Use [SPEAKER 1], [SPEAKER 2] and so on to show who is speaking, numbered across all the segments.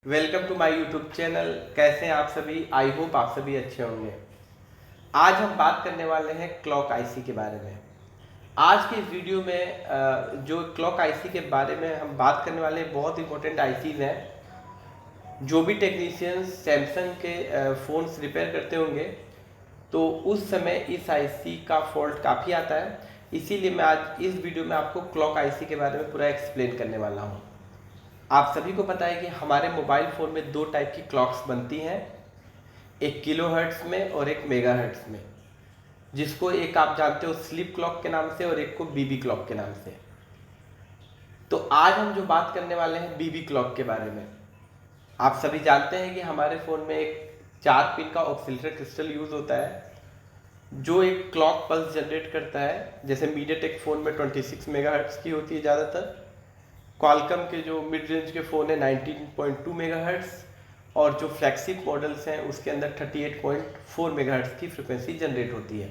[SPEAKER 1] Welcome to my YouTube channel. कैसे हैं आप सभी? आई होप आप सभी अच्छे होंगे। आज हम बात करने वाले हैं क्लॉक आईसी के बारे में। आज के इस वीडियो में जो क्लॉक आईसी के बारे में हम बात करने वाले हैं, बहुत इंपॉर्टेंट आईसीज हैं। जो भी टेक्नीशियंस सैमसंग के फ़ोन्स रिपेयर करते होंगे तो उस समय इस आईसी का फॉल्ट काफ़ी आता है। इसीलिए मैं आज इस वीडियो में आपको क्लॉक आईसी के बारे में पूरा एक्सप्लेन करने वाला हूँ। आप सभी को पता है कि हमारे मोबाइल फ़ोन में दो टाइप की क्लॉक्स बनती हैं, एक किलोहर्ट्ज़ में और एक मेगाहर्ट्ज़ में, जिसको एक आप जानते हो स्लीप क्लॉक के नाम से और एक को बीबी क्लॉक के नाम से। तो आज हम जो बात करने वाले हैं बीबी क्लॉक के बारे में। आप सभी जानते हैं कि हमारे फ़ोन में एक 4 पिन का ऑक्सीलरेटर क्रिस्टल यूज़ होता है जो एक क्लॉक पल्स जनरेट करता है। जैसे मीडियाटेक फ़ोन में 26 मेगाहर्ट्ज़ की होती है ज़्यादातर, क्वालकॉम के जो मिड रेंज के फ़ोन है 19.2 मेगाहर्ट्ज़, और जो फ्लैगशिप मॉडल्स हैं उसके अंदर 38.4 मेगाहर्ट्ज़ की फ्रिक्वेंसी जनरेट होती है।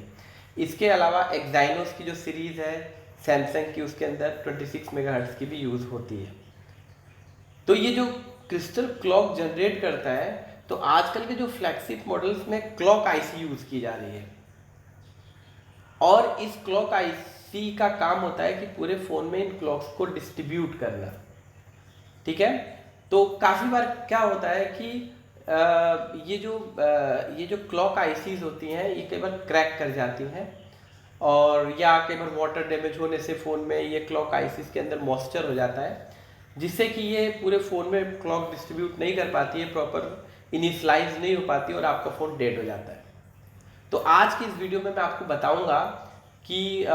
[SPEAKER 1] इसके अलावा एक्साइनोस की जो सीरीज़ है सैमसंग की, उसके अंदर 26 मेगाहर्ट्ज़ की भी यूज़ होती है। तो ये जो क्रिस्टल क्लॉक जनरेट करता है, तो आजकल के जो फ्लैगशिप मॉडल्स में क्लॉक आईसी यूज़ की जा रही है, और इस क्लॉक आईसी का काम होता है कि पूरे फ़ोन में इन क्लॉक्स को डिस्ट्रीब्यूट करना। ठीक है। तो काफ़ी बार क्या होता है कि ये जो क्लॉक आईसीज होती हैं ये कई बार क्रैक कर जाती हैं, और या कई बार वाटर डैमेज होने से फ़ोन में ये क्लॉक आईसीज के अंदर मॉइस्चर हो जाता है, जिससे कि ये पूरे फ़ोन में क्लॉक डिस्ट्रीब्यूट नहीं कर पाती है, प्रॉपर इनिशलाइज नहीं हो पाती और आपका फ़ोन डेड हो जाता है। तो आज की इस वीडियो में मैं आपको बताऊंगा कि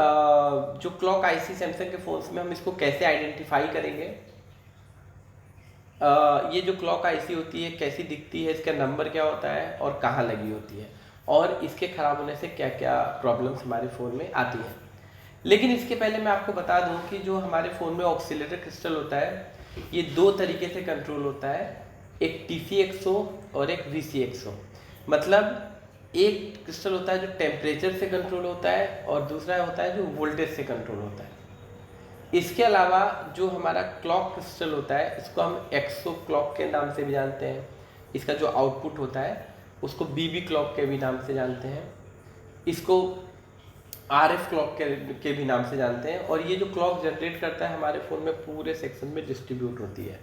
[SPEAKER 1] जो क्लॉक आईसी सैमसंग के फ़ोन्स में हम इसको कैसे आइडेंटिफाई करेंगे, ये जो क्लॉक आईसी होती है कैसी दिखती है, इसका नंबर क्या होता है और कहाँ लगी होती है, और इसके ख़राब होने से क्या क्या प्रॉब्लम्स हमारे फ़ोन में आती हैं। लेकिन इसके पहले मैं आपको बता दूं कि जो हमारे फ़ोन में ऑक्सीलरेटर क्रिस्टल होता है ये दो तरीके से कंट्रोल होता है, एक TCXO और एक VCXO। मतलब एक क्रिस्टल होता है जो टेम्परेचर से कंट्रोल होता है और दूसरा होता है जो वोल्टेज से कंट्रोल होता है। इसके अलावा जो हमारा क्लॉक क्रिस्टल होता है इसको हम एक्सो क्लॉक के नाम से भी जानते हैं। इसका जो आउटपुट होता है उसको बीबी क्लॉक के भी नाम से जानते हैं, इसको RF क्लॉक के भी नाम से जानते हैं। और ये जो क्लॉक जनरेट करता है हमारे फ़ोन में पूरे सेक्शन में डिस्ट्रीब्यूट होती है।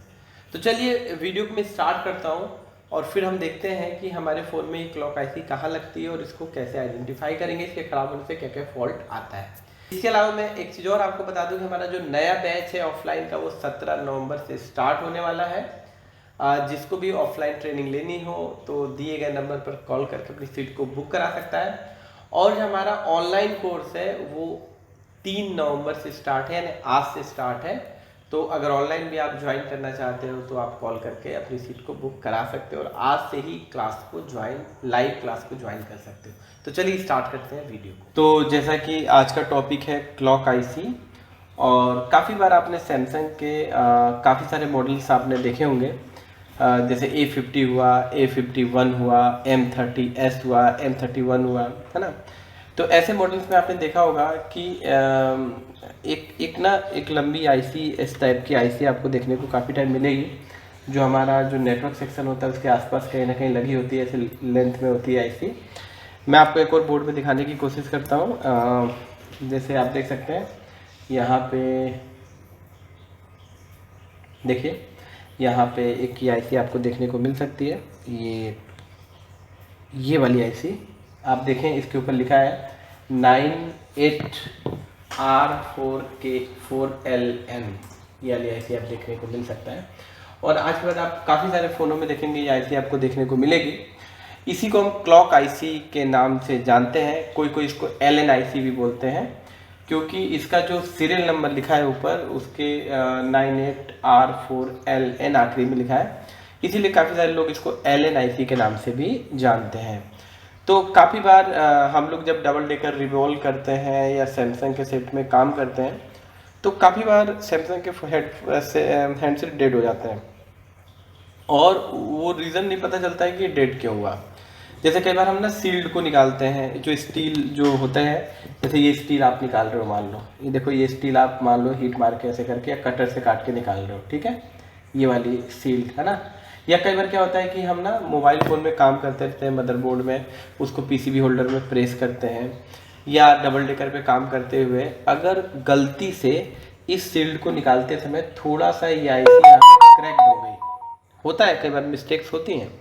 [SPEAKER 1] तो चलिए वीडियो को मैं स्टार्ट करता हूँ और फिर हम देखते हैं कि हमारे फ़ोन में ये क्लॉक आईसी कहाँ लगती है और इसको कैसे आइडेंटिफाई करेंगे, इसके खराब होने से क्या क्या फॉल्ट आता है। इसके अलावा मैं एक चीज़ और आपको बता दूं कि हमारा जो नया बैच है ऑफलाइन का वो 17 नवंबर से स्टार्ट होने वाला है। जिसको भी ऑफलाइन ट्रेनिंग लेनी हो तो दिए गए नंबर पर कॉल करके अपनी सीट को बुक करा सकता है। और जो हमारा ऑनलाइन कोर्स है वो 3 नवंबर से स्टार्ट है, यानी आज से स्टार्ट है। तो अगर ऑनलाइन भी आप ज्वाइन करना चाहते हो तो आप कॉल करके अपनी सीट को बुक करा सकते हो और आज से ही क्लास को ज्वाइन, लाइव क्लास को ज्वाइन कर सकते हो। तो चलिए स्टार्ट करते हैं वीडियो को। तो जैसा कि आज का टॉपिक है क्लॉक आईसी, और काफ़ी बार आपने सैमसंग के काफ़ी सारे मॉडल्स आपने देखे होंगे, जैसे A50 हुआ, A51 हुआ, M30S हुआ, M31 हुआ, है ना। तो ऐसे मॉडल्स में आपने देखा होगा कि एक लंबी आईसी, इस टाइप की आईसी आपको देखने को काफ़ी टाइम मिलेगी, जो हमारा जो नेटवर्क सेक्शन होता है उसके आसपास कहीं ना कहीं लगी होती है, ऐसे लेंथ में होती है आईसी। मैं आपको एक और बोर्ड में दिखाने की कोशिश करता हूँ। जैसे आप देख सकते हैं यहाँ पे, देखिए यहाँ पे एक की आईसी आपको देखने को मिल सकती है। ये वाली आईसी आप देखें, इसके ऊपर लिखा है 98R4K4LN, ये वाली आईसी आप देखने को मिल सकता है। और आज के बाद आप काफ़ी सारे फ़ोनों में देखेंगे ये आईसी आपको देखने को मिलेगी। इसी को हम क्लॉक आईसी के नाम से जानते हैं, कोई कोई इसको LN आईसी भी बोलते हैं, क्योंकि इसका जो सीरियल नंबर लिखा है ऊपर उसके 98R4LN आखिरी में लिखा है, इसीलिए काफ़ी सारे लोग इसको LN आईसी के नाम से भी जानते हैं। तो काफ़ी बार हम लोग जब डबल डेकर रिवॉल्व करते हैं या सैमसंग के सेट में काम करते हैं तो काफ़ी बार सैमसंग के हैंडसेट डेड हो जाते हैं और वो रीज़न नहीं पता चलता है कि डेड क्यों हुआ। जैसे कई बार हम ना सील्ड को निकालते हैं, जो स्टील जो होता है, जैसे ये स्टील आप निकाल रहे हो, मान लो ये देखो, ये स्टील आप मान लो हीट मार के ऐसे करके या कटर से काट के निकाल रहे हो, ठीक है, ये वाली सील्ड है ना, या कई बार क्या होता है कि हम ना मोबाइल फ़ोन में काम करते रहते हैं, मदरबोर्ड में उसको पीसीबी होल्डर में प्रेस करते हैं, या डबल डेकर पे काम करते हुए अगर गलती से इस शील्ड को निकालते समय थोड़ा सा ये आईसी यहाँ पे क्रैक हो गई, होता है, कई बार मिस्टेक्स होती हैं,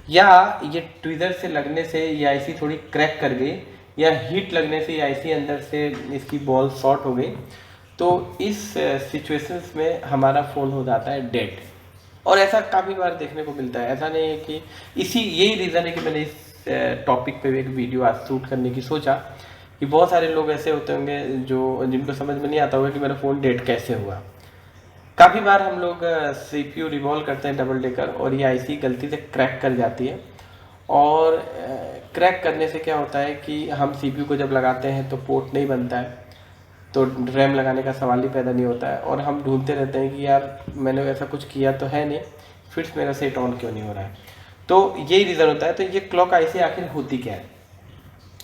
[SPEAKER 1] या ये ट्विज़र से लगने से ये आईसी थोड़ी क्रैक कर गई, या हीट लगने से ये आईसी अंदर से इसकी बॉल शॉर्ट हो गई, तो इस सिचुएशंस में हमारा फ़ोन हो जाता है डेड। और ऐसा काफ़ी बार देखने को मिलता है। ऐसा नहीं है कि यही रीज़न है कि मैंने इस टॉपिक पे एक वीडियो आज शूट करने की सोचा कि बहुत सारे लोग ऐसे होते होंगे जिनको समझ में नहीं आता होगा कि मेरा फ़ोन डेड कैसे हुआ। काफ़ी बार हम लोग सीपीयू रिवॉल्व करते हैं डबल डेकर और ये आईसी गलती से क्रैक कर जाती है, और क्रैक करने से क्या होता है कि हम सीपीयू को जब लगाते हैं तो पोर्ट नहीं बनता है, तो रैम लगाने का सवाल ही पैदा नहीं होता है, और हम ढूंढते रहते हैं कि यार मैंने ऐसा कुछ किया तो है नहीं, फिर मेरा सेट ऑन क्यों नहीं हो रहा है। तो यही रीज़न होता है। तो ये क्लॉक आईसी आखिर होती क्या है,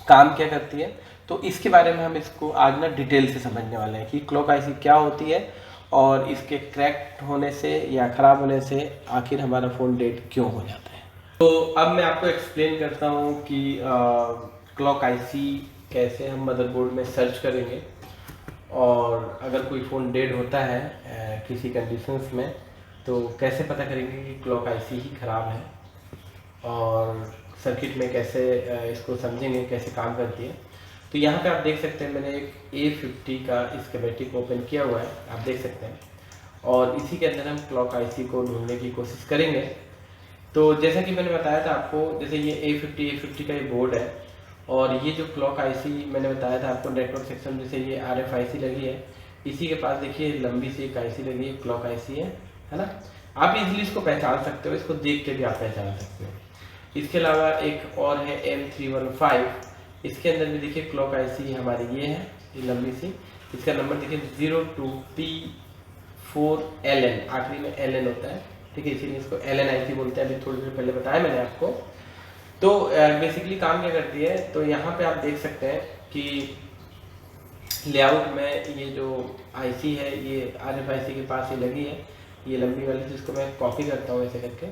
[SPEAKER 1] काम क्या करती है, तो इसके बारे में हम इसको आज ना डिटेल से समझने वाले हैं कि क्लॉक आईसी क्या होती है और इसके क्रैक होने से या ख़राब होने से आखिर हमारा फ़ोन डेड क्यों हो जाता है। तो अब मैं आपको एक्सप्लेन करता हूँ कि क्लॉक आईसी कैसे हम मदरबोर्ड में सर्च करेंगे, और अगर कोई फ़ोन डेड होता है किसी कंडीशंस में तो कैसे पता करेंगे कि क्लॉक आईसी ही ख़राब है, और सर्किट में कैसे इसको समझेंगे कैसे काम करती है। तो यहाँ पे आप देख सकते हैं मैंने एक A50 का स्कीमेटिक ओपन किया हुआ है, आप देख सकते हैं, और इसी के अंदर हम क्लॉक आईसी को ढूंढने की कोशिश करेंगे। तो जैसा कि मैंने बताया था आपको, जैसे ये A50 का ये बोर्ड है, और ये जो क्लॉक आईसी मैंने बताया था आपको नेटवर्क सेक्शन, जैसे ये RFIC लगी है, इसी के पास देखिए लंबी सी एक आईसी लगी है, क्लॉक आईसी है ना। आप इजीली इसको पहचान सकते हो, इसको देख के भी आप पहचान सकते हो। इसके अलावा एक और है M315, इसके अंदर भी देखिए क्लॉक आईसी हमारी ये है, ये लंबी सी, इसका नंबर देखिए 02P4LN, आखिरी में LN होता है, ठीक है, इसीलिए इसको LN आईसी बोलते हैं। अभी थोड़ी देर पहले बताया मैंने आपको। तो बेसिकली काम क्या करती है, तो यहाँ पे आप देख सकते हैं कि लेआउट में ये जो आईसी है ये RFIC के पास ही लगी है, ये लंबी वाली, जिसको मैं कॉपी करता हूँ ऐसे करके,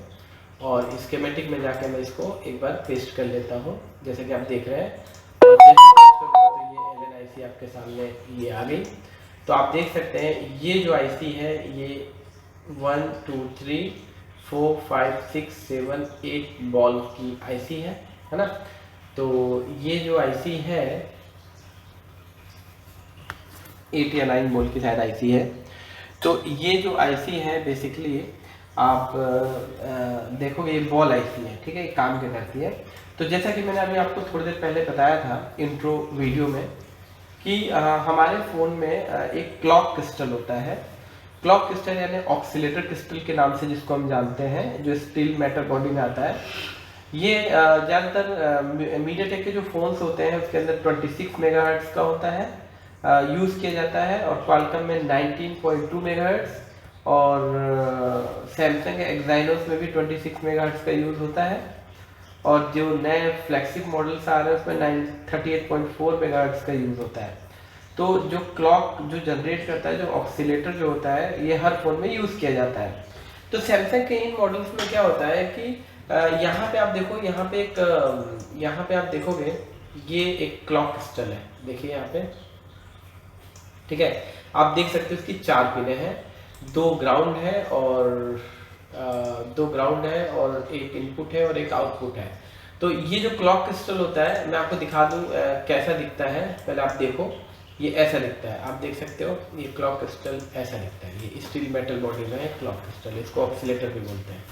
[SPEAKER 1] और स्कीमेटिक में जाके मैं इसको एक बार पेस्ट कर लेता हूँ, जैसे कि आप देख रहे हैं। और जैसे पेस्ट करूँगा तो ये LN आईसी आपके सामने ये आ गई। तो आप देख सकते हैं ये जो आईसी है ये 1 2 3 4 5 6 7 8 बॉल की आईसी है ना। तो ये जो आईसी है 8 या 9 बॉल की शायद आईसी है। तो ये जो आईसी है बेसिकली आप देखोगे ये बॉल आईसी है, ठीक है, ये काम क्या करती है। तो जैसा कि मैंने अभी आपको थोड़ी देर पहले बताया था इंट्रो वीडियो में कि हमारे फ़ोन में एक क्लॉक क्रिस्टल होता है। क्लॉक क्रिस्टल यानी ऑक्सीलेटर क्रिस्टल के नाम से जिसको हम जानते हैं, जो स्टील मेटल बॉडी में आता है। ये ज़्यादातर मीडियाटेक के जो फ़ोन्स होते हैं उसके अंदर 26 मेगाहर्ट्ज़ का होता है, यूज़ किया जाता है, और क्वालकॉम में 19.2 मेगाहर्ट्ज़, और सैमसंग के एक्साइनोस में भी 26 मेगाहर्ट्ज़ का यूज़ होता है, और जो नए फ्लैगशिप मॉडल्स आ रहे हैं उसमें 38.4 मेगाहर्ट्ज़ का यूज़ होता है। तो जो क्लॉक जो जनरेट करता है, जो ऑक्सीलेटर जो होता है, ये हर फोन में यूज़ किया जाता है। तो सैमसंग के इन मॉडल्स में क्या होता है कि यहाँ पे आप देखो, यहाँ पे आप देखोगे ये एक क्लॉक क्रिस्टल है, देखिए यहाँ पे, ठीक है, आप देख सकते हो इसकी 4 पिनें हैं, 2 ग्राउंड है और एक इनपुट है और एक आउटपुट है। तो ये जो क्लॉक क्रिस्टल होता है, मैं आपको दिखा दूं कैसा दिखता है, पहले आप देखो, ये ऐसा दिखता है, आप देख सकते हो, ये क्लॉक क्रिस्टल ऐसा दिखता है, ये स्टील मेटल बॉडी में है क्लॉक क्रिस्टल, इसको ऑक्सीलेटर भी बोलते हैं।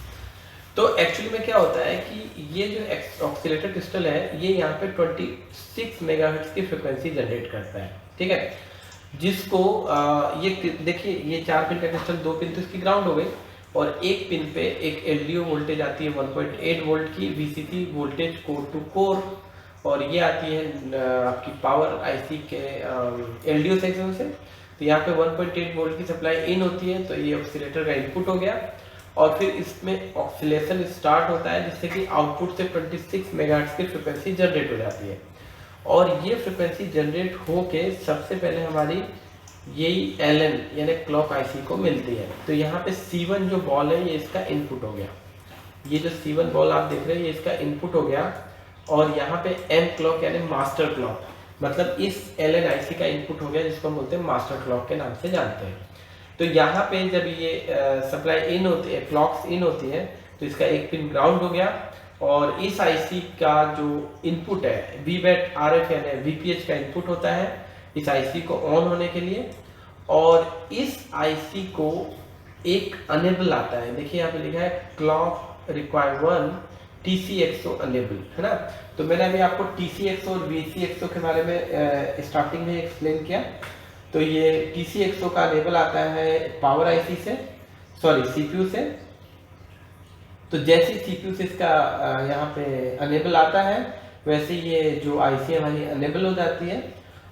[SPEAKER 1] तो एक्चुअली में क्या होता है कि ये जो ऑक्सीलेटर क्रिस्टल है ये यहाँ पे 26 मेगाहर्ट्ज की फ्रिक्वेंसी जनरेट करता है, ठीक है, जिसको ये देखिए ये 4 पिन का क्रिस्टल, 2 पिन तो इसकी ग्राउंड हो गई, और एक पिन पे एक LDO वोल्टेज आती है 1.8 वोल्ट की VCC voltage core to core, और ये आती है आपकी पावर आईसी के LDO सेक्शन से। तो यहाँ पे 1.8 वोल्ट की सप्लाई इन होती है, तो ये ऑक्सीलेटर का इनपुट हो गया, और फिर इसमें ऑक्सीलेशन स्टार्ट होता है, जिससे कि आउटपुट से 26 मेगाहर्ट्ज की फ्रिक्वेंसी जनरेट हो जाती है, और ये फ्रिक्वेंसी जनरेट होके सबसे पहले हमारी यही LN यानी क्लॉक आईसी को मिलती है। तो यहाँ पे C1 जो बॉल है ये इसका इनपुट हो गया, ये जो C1 बॉल आप देख रहे हैं ये इसका इनपुट हो गया, और यहाँ पे M क्लॉक यानी मास्टर क्लॉक, मतलब इस LNIC का इनपुट हो गया, जिसको हम बोलते हैं मास्टर क्लॉक के नाम से जानते हैं। तो यहाँ पे जब ये सप्लाई इन होती है, क्लॉक्स इन होती है, तो इसका एक पिन ग्राउंड हो गया, और इस IC का जो इनपुट है VBAT RF यानी VPH का इनपुट होता है इस IC को ऑन होने के लिए, और इस IC को एक अनेबल आता है। देखिए यहाँ पे लिखा है क्लॉक रिक्वायर 1 TCXO अनेबल, है ना। तो मैंने अभी आपको TCXO और VCXO के बारे में स्टार्टिंग में एक्सप्लेन किया। तो ये TCXO का अनेबल आता है पावर IC से, सॉरी CPU से। तो जैसे CPU से इसका यहाँ पे अनेबल आता है, वैसे ये जो IC हमारी अनेबल हो जाती है,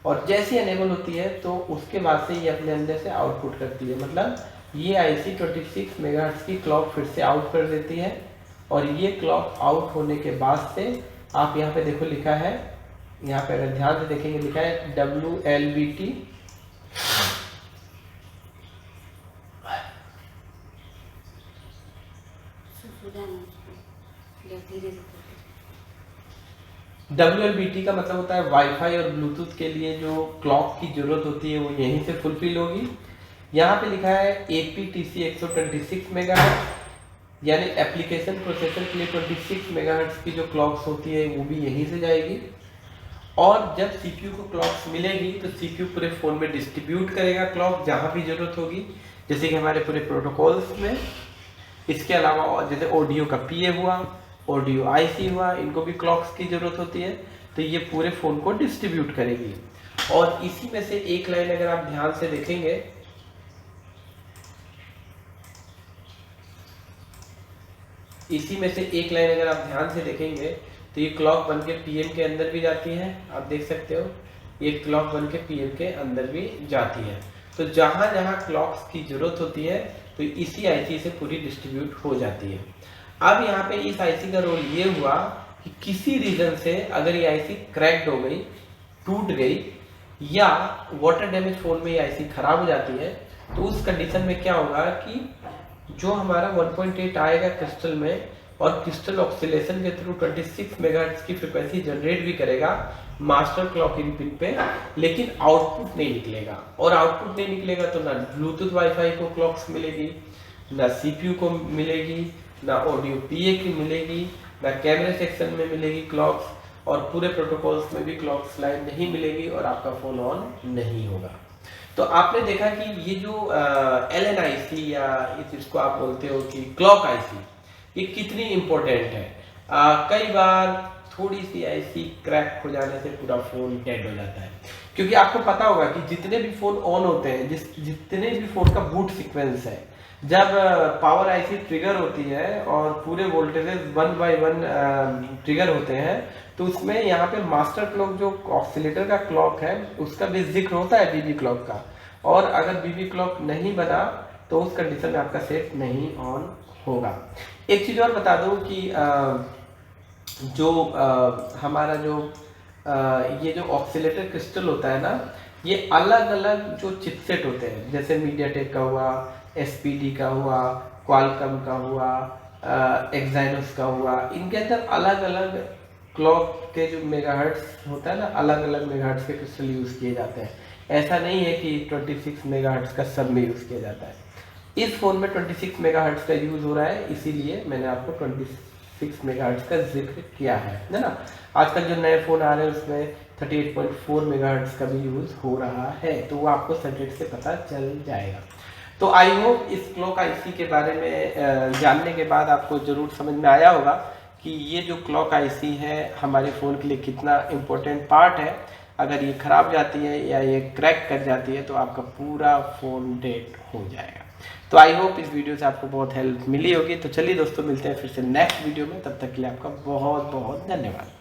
[SPEAKER 1] और जैसे अनेबल होती है तो उसके बाद से ये अपने अंदर से आउटपुट करती है। मतलब ये IC 26 मेगाहर्ट्ज की क्लॉक फिर से आउट कर देती है, और ये क्लॉक आउट होने के बाद से आप यहाँ पे देखो लिखा है, यहाँ पे अगर ध्यान से देखेंगे लिखा है WLBT WLBT का मतलब होता है वाईफाई और ब्लूटूथ के लिए जो क्लॉक की जरूरत होती है वो यहीं से फुलफिल होगी। यहाँ पे लिखा है APTC 126 मेगाहर्ट्ज, यानी एप्लीकेशन प्रोसेसर के लिए 26 मेगाहर्ट्ज की जो क्लॉक्स होती है वो भी यहीं से जाएगी। और जब CPU को क्लॉक्स मिलेगी तो CPU पूरे फ़ोन में डिस्ट्रीब्यूट करेगा क्लॉक जहाँ भी ज़रूरत होगी, जैसे कि हमारे पूरे प्रोटोकॉल्स में। इसके अलावा जैसे ऑडियो का PA हुआ, ऑडियो IC हुआ, इनको भी क्लॉक्स की ज़रूरत होती है, तो ये पूरे फ़ोन को डिस्ट्रीब्यूट करेगी। और इसी में से एक लाइन अगर आप ध्यान से देखेंगे, इसी में से एक लाइन अगर आप ध्यान से देखेंगे तो ये क्लॉक बन के PM के अंदर भी जाती है। आप देख सकते हो ये क्लॉक बन के PM के अंदर भी जाती है। तो जहाँ जहाँ क्लॉक्स की जरूरत होती है तो इसी IC से पूरी डिस्ट्रीब्यूट हो जाती है। अब यहाँ पे इस IC का रोल ये हुआ कि किसी रीजन से अगर ये IC क्रैक्ड हो गई, टूट गई, या वाटर डैमेज फोन में ये IC खराब हो जाती है, तो उस कंडीशन में क्या होगा कि जो हमारा 1.8 आएगा क्रिस्टल में, और क्रिस्टल ऑक्सीलेशन के थ्रू 26 मेगाहर्ट्ज की फ्रीक्वेंसी जनरेट भी करेगा मास्टर क्लॉक इन पिन पे, लेकिन आउटपुट नहीं निकलेगा। और आउटपुट नहीं निकलेगा तो ना ब्लूटूथ वाईफाई को क्लॉक्स मिलेगी, ना CPU को मिलेगी, ना ऑडियो PA की मिलेगी, ना कैमरे सेक्शन में मिलेगी क्लॉक्स, और पूरे प्रोटोकॉल्स में भी क्लॉक्स लाइन नहीं मिलेगी, और आपका फ़ोन ऑन नहीं होगा। तो आपने देखा कि ये जो LNIC या इसको आप बोलते हो कि क्लॉक IC, ये कितनी इम्पोर्टेंट है। कई बार थोड़ी सी IC क्रैक हो जाने से पूरा फ़ोन डेड हो जाता है, क्योंकि आपको पता होगा कि जितने भी फ़ोन ऑन होते हैं, जितने भी फ़ोन का बूट सीक्वेंस है, जब पावर IC ट्रिगर होती है और पूरे वोल्टेजेस 1 by 1 ट्रिगर होते हैं, तो उसमें यहाँ पे मास्टर क्लॉक जो ऑक्सीलेटर का क्लॉक है उसका भी जिक्र होता है BB क्लॉक का, और अगर BB क्लॉक नहीं बना तो उस कंडीशन में आपका सेट नहीं ऑन होगा। एक चीज़ और बता दूं कि हमारा जो ये जो ऑक्सीलेटर क्रिस्टल होता है ना, ये अलग अलग जो चिपसेट होते हैं, जैसे मीडियाटेक का हुआ, SPD का हुआ, क्वालकॉम का हुआ, एक्साइनोस का हुआ, इनके अंदर अलग अलग क्लॉक के जो मेगाहर्ट्ज होता है ना, अलग अलग मेगाहर्ट्ज के क्रिस्टल यूज़ किए जाते हैं। ऐसा नहीं है कि 26 मेगाहर्ट्ज का सब में यूज़ किया जाता है। इस फ़ोन में 26 मेगाहर्ट्ज का यूज़ हो रहा है, इसीलिए मैंने आपको 26 मेगाहर्ट्ज का जिक्र किया है ना। आजकल जो नए फ़ोन आ रहे हैं उसमें 38.4 मेगाहर्ट्ज का भी यूज़ हो रहा है, तो वो आपको सर्किट से पता चल जाएगा। तो आई होप इस क्लॉक IC के बारे में जानने के बाद आपको ज़रूर समझ में आया होगा कि ये जो क्लॉक IC है हमारे फ़ोन के लिए कितना इम्पोर्टेंट पार्ट है। अगर ये ख़राब जाती है या ये क्रैक कर जाती है तो आपका पूरा फ़ोन डेड हो जाएगा। तो आई होप इस वीडियो से आपको बहुत हेल्प मिली होगी। तो चलिए दोस्तों, मिलते हैं फिर से नेक्स्ट वीडियो में, तब तक के लिए आपका बहुत बहुत धन्यवाद।